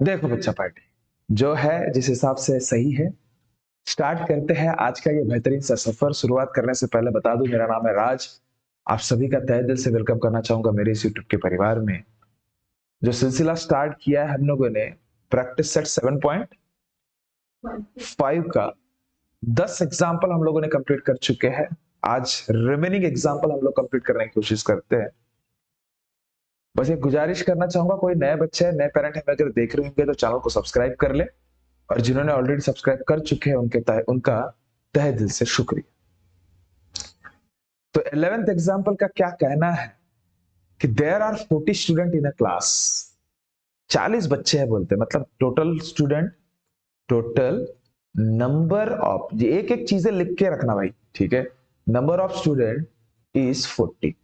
देखो बच्चा पार्टी जो है जिस हिसाब से सही है। स्टार्ट करते हैं आज का ये बेहतरीन सा सफर। शुरुआत करने से पहले बता दूं, मेरा नाम है राज। आप सभी का तहे दिल से वेलकम करना चाहूंगा मेरे इस यूट्यूब के परिवार में। जो सिलसिला स्टार्ट किया है हम लोगों ने प्रैक्टिस सेट 7.5 का 10 एग्जाम्पल हम लोगों ने कंप्लीट कर चुके हैं। आज रिमेनिंग एग्जाम्पल हम लोग कंप्लीट करने की कोशिश करते हैं। बस एक गुजारिश करना चाहूंगा, कोई नए बच्चे नए पेरेंट है अगर देख रहे होंगे तो चैनल को सब्सक्राइब कर ले, और जिन्होंने ऑलरेडी सब्सक्राइब कर चुके हैं उनका तहे दिल से शुक्रिया। तो 11th एग्जाम्पल का क्या कहना है कि there are 40 student in a class. 40 बच्चे हैं बोलते हैं, मतलब total student, total number of, ये एक एक चीजें लिख के रखना भाई, ठीक है। Number of student is 40।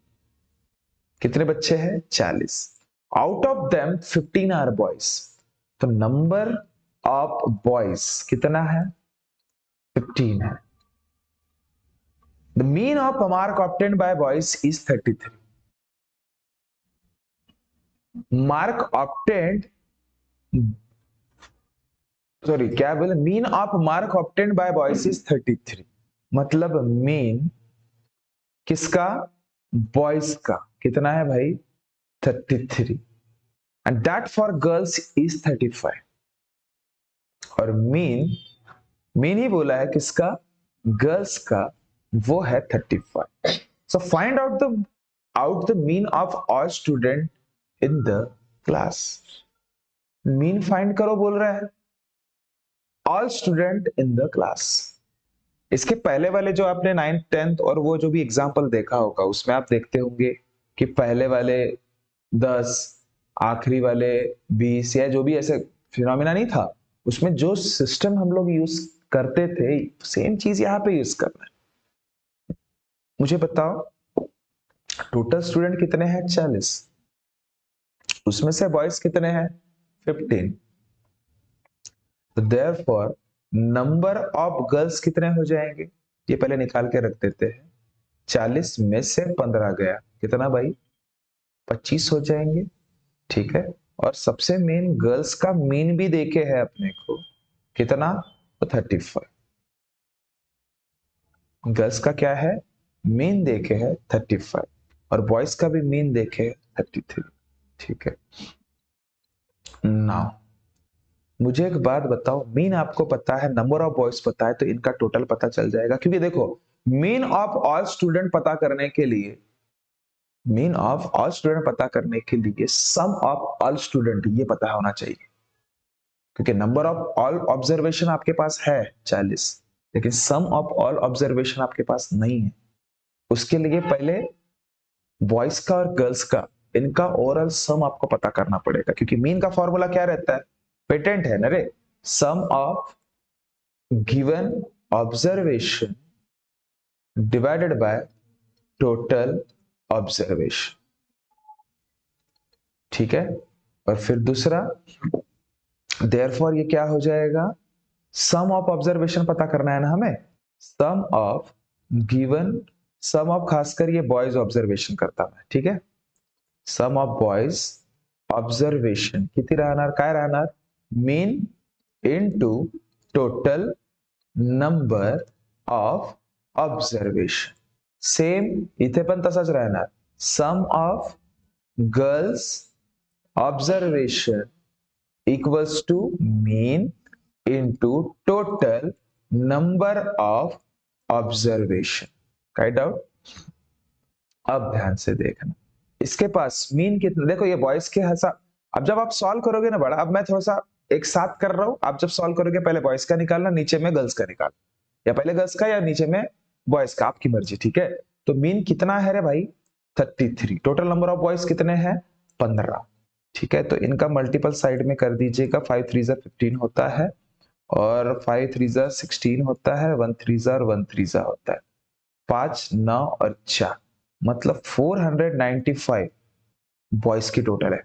कितने बच्चे हैं? 40। Out of them 15 are boys. तो नंबर ऑफ बॉयज कितना है? 15 है। The mean of mark obtained by boys is 33. Mark obtained, sorry क्या बोले, mean of mark obtained by boys is 33। मतलब मीन किसका? बॉयज का कितना है भाई? 33। And that for girls is 35। और मीन ही बोला है किसका? गर्ल्स का, वो है 35। So find out the mean of all student in the class. Mean find करो बोल रहा है, all student in the class. इसके पहले वाले जो आपने 9th 10th और वो जो भी एग्जाम्पल देखा होगा उसमें आप देखते होंगे कि पहले वाले 10, आखिरी वाले 20, या जो भी ऐसे फिनोमिना नहीं था, उसमें जो सिस्टम हम लोग यूज करते थे सेम चीज यहाँ पे यूज करना है। मुझे बताओ टोटल स्टूडेंट कितने हैं? 40। उसमें से बॉयज कितने हैं? 15। तो देयरफॉर नंबर ऑफ गर्ल्स कितने हो जाएंगे? ये पहले निकाल के रख देते हैं। 40 में से 15 गया, कितना भाई? 25 हो जाएंगे, ठीक है। और सबसे मेन गर्ल्स का मीन भी देखे है अपने को, कितना? तो 35। गर्ल्स का क्या है? मीन देखे है 35, और बॉयज का भी मीन देखे है 33, ठीक है। नाउ मुझे एक बात बताओ, मीन आपको पता है, नंबर ऑफ बॉयज पता है, तो इनका टोटल पता चल जाएगा। क्योंकि देखो, मीन ऑफ ऑल स्टूडेंट पता करने के लिए, मीन ऑफ ऑल स्टूडेंट पता करने के लिए सम ऑफ ऑल स्टूडेंट ये पता होना चाहिए। क्योंकि नंबर ऑफ ऑल ऑब्जर्वेशन आपके पास है 40, लेकिन सम ऑफ ऑल ऑब्जर्वेशन आपके पास नहीं है। उसके लिए पहले बॉयज का और गर्ल्स का, इनका ओवरऑल सम आपको पता करना पड़ेगा। क्योंकि मीन का फॉर्मूला क्या रहता है? पेटेंट है ना रे, sum of given observation divided by total observation, ठीक है। और फिर दूसरा, देयरफॉर ये क्या हो जाएगा? सम ऑफ ऑब्जर्वेशन पता करना है ना हमें। सम ऑफ गिवन, सम ऑफ खासकर ये बॉयज ऑब्जर्वेशन करता है, ठीक है। सम ऑफ बॉयज ऑब्जर्वेशन किती राहणार? काय राहणार? Mean into total number of observation. Same इथे पण तसाच राहणार, sum of girls observation equals to mean into total number of observation. काय डाउट? अब ध्यान से देखना, इसके पास मीन कितना, देखो ये बॉयज के हिसाब। अब जब आप सॉल्व करोगे ना बड़ा, अब मैं थोड़ा सा एक साथ कर रहा हूं, आप जब सॉल्व करोगे पहले बॉयज का निकालना, नीचे में गर्ल्स का निकाल, या पहले गर्ल्स का या नीचे में बॉयज का, आपकी मर्जी, ठीक है। तो मीन कितना है रे भाई? 33। टोटल नंबर ऑफ बॉयज कितने हैं? 15, ठीक है। तो इनका मल्टीपल साइड में कर दीजिएगा। 5 3 15 होता है, और 5 3 16 होता है, 1 3 और 1 3 होता है, 5 9 और 4, मतलब 495 बॉयज की टोटल है,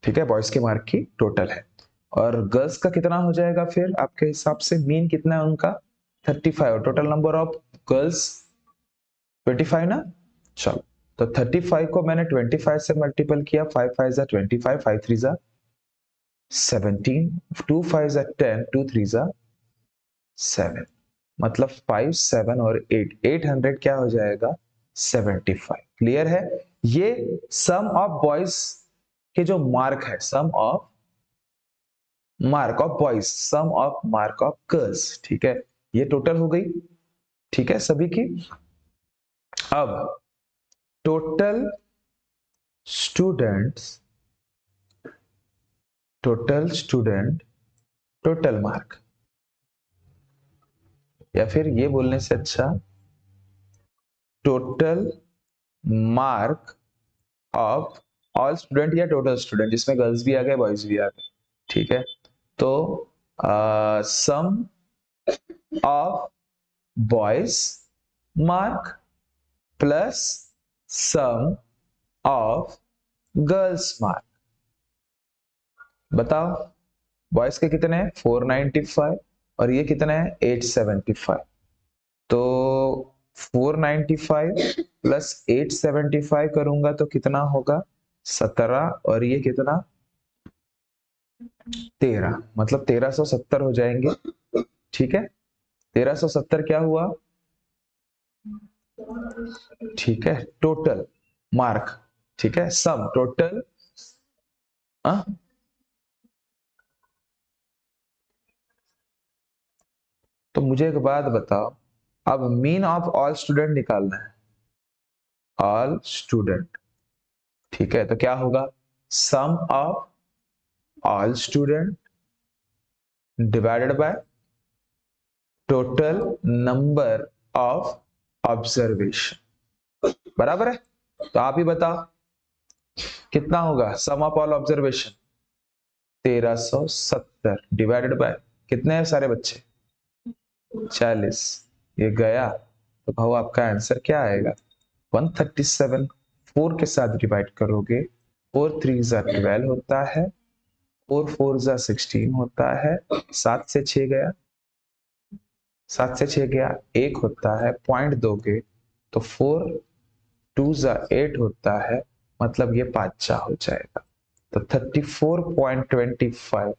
ठीक है। बॉयज के मार्क की टोटल है। और गर्ल्स का कितना हो जाएगा फिर आपके हिसाब से? मीन कितना है उनका? 35, और टोटल नंबर ऑफ गर्ल्स 25 ना। चलो, तो 35 को मैंने 25 से मल्टीपल किया, 5 5 25, 5 3 17, 2 5 10, 2 3 7, मतलब 5 7 और 8, 800 क्या हो जाएगा 75। क्लियर है? ये सम ऑफ बॉयज के जो मार्क है, sum of mark of boys, sum of mark of girls, ठीक है, ये टोटल हो गई, ठीक है सभी की। अब total students, total student, total mark, या फिर ये बोलने से अच्छा total mark of all student या टोटल स्टूडेंट, जिसमें गर्ल्स भी आ गए बॉयज भी आ गए, ठीक है। तो sum of boys mark plus sum of girls mark, बताओ बॉयज के कितने हैं 495 और ये कितने हैं 875। तो 495 प्लस 875 करूंगा तो कितना होगा 17 और ये कितना 13, मतलब 1370 हो जाएंगे, ठीक है। 1370 क्या हुआ, ठीक है, टोटल मार्क, ठीक है, सम टोटल। तो मुझे एक बात बताओ, अब मीन ऑफ ऑल स्टूडेंट निकालना है, ऑल स्टूडेंट, ठीक है, तो क्या होगा sum of all student divided by total number of observation, बराबर है। तो आप ही बताओ कितना होगा sum of all observation 1370 by बाय कितने हैं सारे बच्चे 40, ये गया, तो भाव आपका आंसर क्या आएगा 137। 4 के साथ डिवाइड करोगे 4 3 12 होता है, 4 4 16 होता है, 7 से 6 गया, 7 से 6 गया, 1 होता है, पॉइंट दोगे तो 4 2 8 होता है, मतलब ये 5 हो जाएगा। तो 34.25,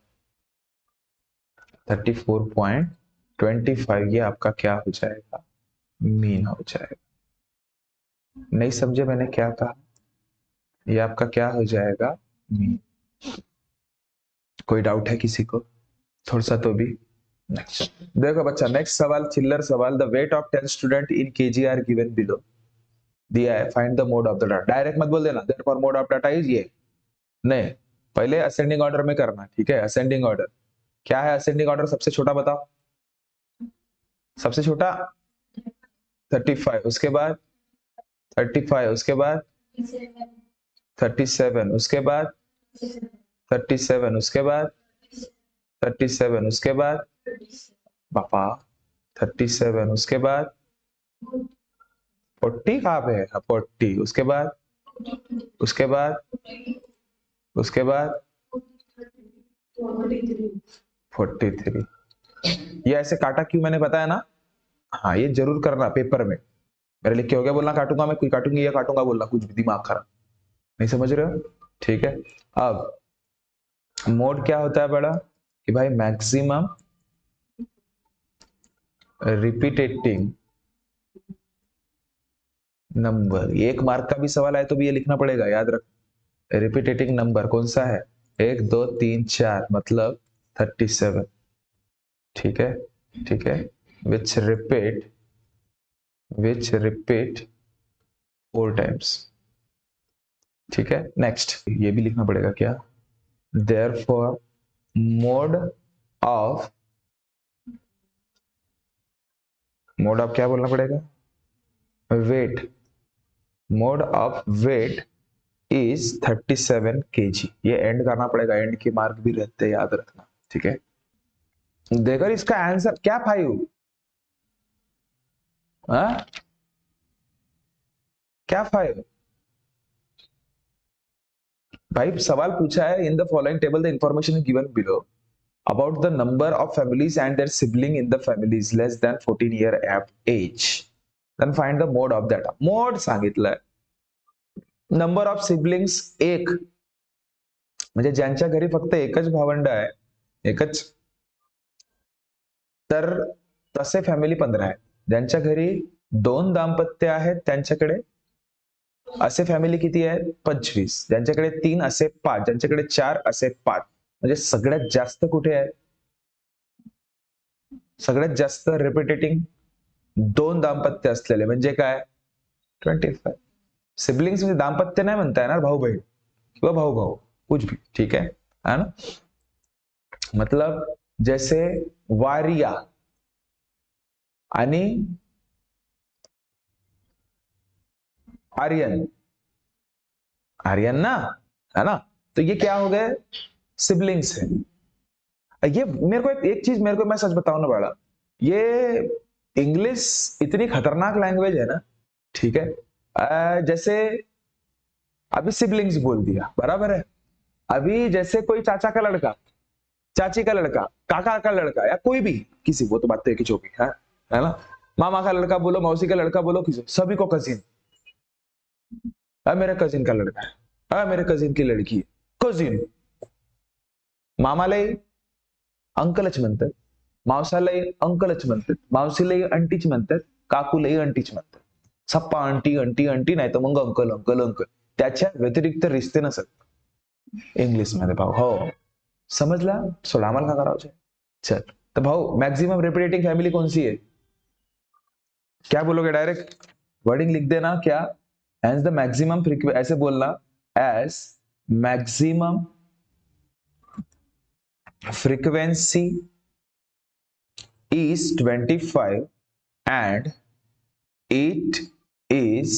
34.25 ये आपका क्या हो जाएगा मीन हो जाएगा। नहीं समझे मैंने क्या कहा, ये आपका क्या हो जाएगा मीन। कोई डाउट है किसी को थोड़ा सा तो भी। नेक्स्ट देखो बच्चा, नेक्स्ट सवाल चिल्लर सवाल, the weight of 10 student in KG are given below, दिया है, find the mode of the data. Direct मत बोल देना therefore mode of data is ये, नहीं, पहले असेंडिंग ऑर्डर में करना, ठीक है। असेंडिंग ऑर्डर क्या है, असेंडिंग ऑर्डर सबसे छोटा बताओ, सबसे छोटा 35, उसके बाद 35, उसके बाद 37, उसके बाद 37, उसके बाद 37, उसके बाद पापा 37, उसके बाद 40 कहाँ पे है 40, उसके बाद, उसके बाद, उसके बाद 43। ये ऐसे काटा क्यों मैंने बताया ना, हाँ ये जरूर करना पेपर में, मेरे लिख के हो गया बोलना काटूंगा मैं, कोई काटूंगी या काटूंगा बोलना, कुछ भी दिमाग खराब नहीं, समझ रहे हो, ठीक है। अब मोड क्या होता है बड़ा कि भाई मैक्सिमम रिपीटेटिंग नंबर, एक मार्क का भी सवाल आए तो भी ये लिखना पड़ेगा, याद रख। रिपीटेटिंग नंबर कौन सा है 1 2 3 4, मतलब 37, ठीक है, ठीक है, which repeat, which repeat 4 times, ठीक है। नेक्स्ट ये भी लिखना पड़ेगा क्या, therefore mode of, mode of क्या बोलना पड़ेगा weight, mode of weight is 37 kg, ये एंड करना पड़ेगा, एंड के मार्क भी रहते हैं याद रखना, ठीक है। देखो इसका आंसर क्या 5, क्या 5 भाई, सवाल पूछा है in the following table the information is given below about the number of families and their sibling in the families less than 14 year age, then find the mode of data. Mode सांगितलंय, number of siblings 1, म्हणजे ज्यांच्या घरी फक्त एकच भावंड आहे, एकच, तर तसे फॅमिली 15 आहेत. ज्यांच्या घरी 2 दाम्पत्य आहेत त्यांच्याकडे असे फॅमिली किती आहेत? 25. ज्यांच्याकडे 3 असे 5, ज्यांच्याकडे 4 असे 5. म्हणजे सगळ्यात जास्त कुठे आहे? सगळ्यात जास्त रिपीटेटिंग 2 दाम्पत्य असलेले म्हणजे काय? 25. सिबलिंग्स म्हणजे दाम्पत्य नाही म्हणता येणार, भाऊ बहीण किंवा भाऊ भाऊ कुछ भी, ठीक है ना? मतलब जैसे वारिया आणि आर्यन, आर्यन ना, है ना? तो ये क्या हो गए? सिबलिंग्स है। ये मेरे को एक चीज, मेरे को, मैं सच बताऊं ना बड़ा, ये इंग्लिश इतनी खतरनाक लैंग्वेज है ना, ठीक है? जैसे अभी सिबलिंग्स बोल दिया, बराबर है। अभी जैसे कोई चाचा का लड़का, चाची का लड़का, काका का लड़का, या कोई भी, किसी, वो तो बात तो एक ही जो भी है ना? मामा का लड़का बोलो, मौसी का लड़का बोलो, किसी, सभी को कजिन, मेरे कजिन का लड़का है, मेरे कजिन की लड़की है, कजिन। मामालाही अंकलच म्हणतात, मावसालाही अंकलच म्हणतात, मावशीलाही अंटीच म्हणतात, काकूलाही अंटीच म्हणतात. सप्पा अंटी अंटी अंटी, नाही तर मग अंकल अंकल अंकल, त्याच्या व्यतिरिक्त रिश्ते नसत इंग्लिश मध्ये भाऊ. हो, समजला? सोडा, आम्हाला का करायचं. चल, तो भाऊ मैक्सिमम रिपीटेटिंग फैमिली कौन सी है? क्या बोलोगे? डायरेक्ट वर्डिंग लिख देना, क्या? एज द मैक्सिमम फ्रीक्वेंसी, ऐसे बोलना, as maximum frequency is 25 and it is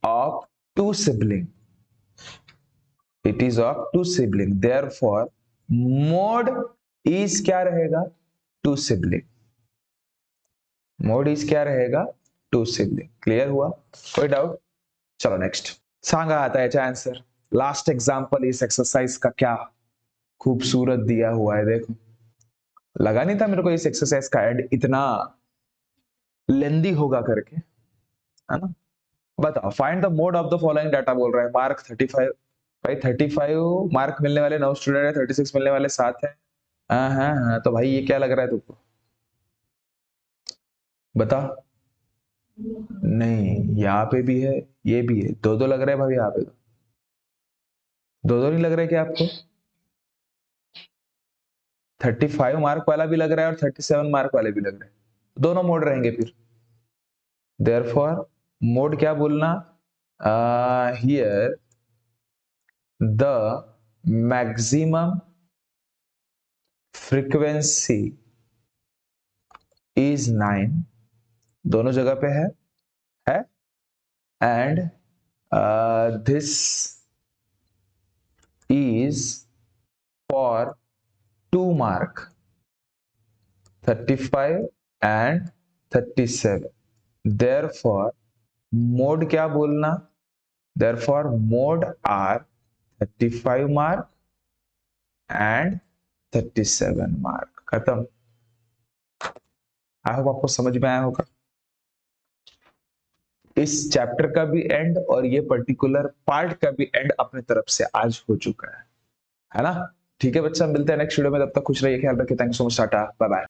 of 2 sibling. It is of 2 sibling. Therefore, mode is क्या रहेगा? 2 sibling. Mode is क्या रहेगा? 2 sibling. Clear हुआ? कोई डाउट? चलो नेक्स्ट सांगा आता याचा आंसर. लास्ट एग्जांपल इस एक्सरसाइज का क्या खूबसूरत दिया हुआ है, देखो. लगा नहीं था मेरे को इस एक्सरसाइज का एंड इतना लेंदी होगा करके, है ना? बताओ, find the mode of the following data बोल रहा है. मार्क 35, भाई 35 मार्क मिलने वाले 9 स्टूडेंट है, 36 मिलने वाले 7 है. हाँ, तो भाई ये क्या लग रहा है तुमको? बता. नहीं, यहाँ पे भी है, ये भी है, दो लग रहे हैं भाई. यहाँ पे दो नहीं लग रहे क्या आपको? 35 मार्क वाला भी लग रहा है और 37 मार्क वाले भी लग रहे हैं. दोनों मोड रहेंगे फिर. देयरफॉर मोड क्या बोलना? Here the maximum frequency is 9, दोनों जगह पे है and this is for 2 mark, 35 and 37. Therefore, mode क्या बोलना? Therefore, mode are 35 mark and 37 mark. खत्म. आई होप आपको समझ में आया होगा. इस चैप्टर का भी एंड और ये पर्टिकुलर पार्ट का भी एंड अपने तरफ से आज हो चुका है ना? ठीक है बच्चा, मिलते हैं नेक्स्ट वीडियो में. तब तक खुश रहिए, ख्याल रखिए. Thank you so much. Tata, bye bye.